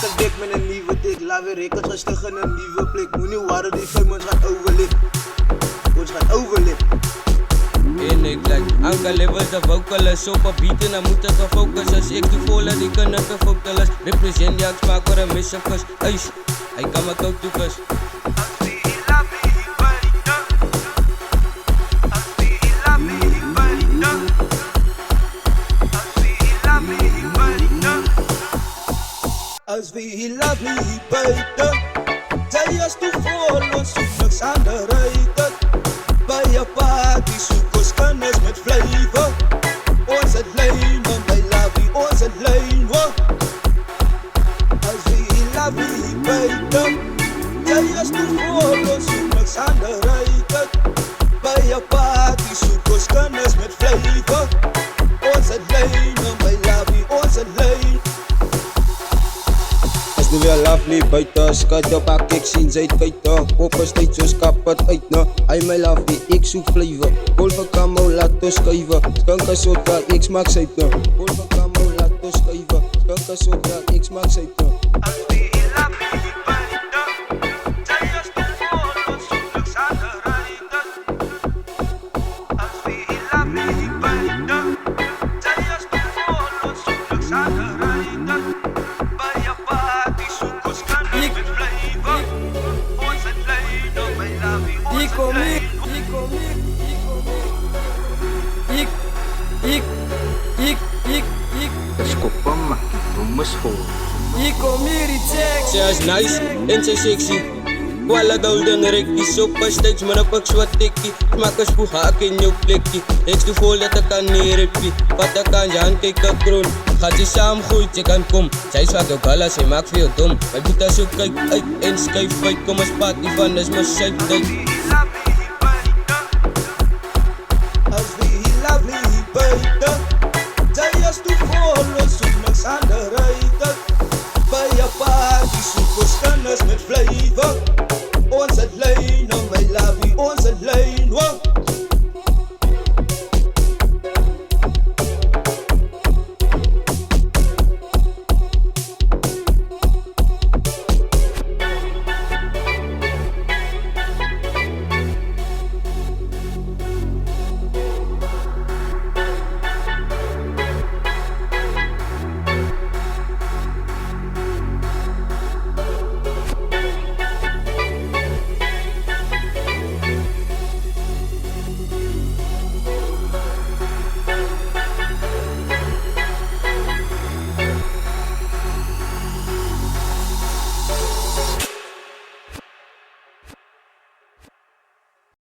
Elke week met een nieuwe dik, laat weer records gestig in een nieuwe plek. Moet niet waren die film, ons gaat overlip. Ons gaat overlip. En ik like Anka levels de vocalist op een beat en dan moet het gefocus. Als ik te voelen, die kunnen te focus. Represent, ja, ik smaak voor een missenkus. Eis, hij kan me koud toekus. Als we hier love me hier buiten, zij is toevallig, ons zoekt niks aan de ruiten. Bij je party zoek ons kennis met flavor. Ons het lijnen, bij love ons het lijnen. Als we hier love me hier buiten, zij is toevallig, ons zoekt niks aan de ruiten. Bij je party zoek ons kennis met flavor. Ons het lijnen, bij love ons het lijnen. Nu weer lovely buiten, skat op haar kik zien zij buiten. Poppen steeds zo kapot uit nou. Hij my lovely, ik zoek flavor. Golven kamo, laat ons schuiven. Skanken soda, ik smaak zuiten. Golven kamo, laat ons schuiven. Skanken soda, ik smaak zuiten. Als we hier love me hier buiten, zij is toevallig, ons zoekt niks aan de ruiten. Als we hier love me hier buiten, zij is toevallig, ons zoekt niks aan de ruiten. Bij je party zoek ons kennis met flavor. Ons het lijden, bij love ons het lijden. Escopama, vamos voor. Zij is nice en zij sexy. Kuala golden rekkie, sopa steeds maar op wat tikkie. Smaak als poehak in jouw plekkie. Ik doe vol dat ik kan neerpie. Wat ik kan, Jan, kijk een kroon. Gaat je samen goed, je kan kom. Zij is wat ook alles, hij maakt veel dom. Wij boeten zo kijk uit en schijf uit. Kom eens party van, is mijn shit uit.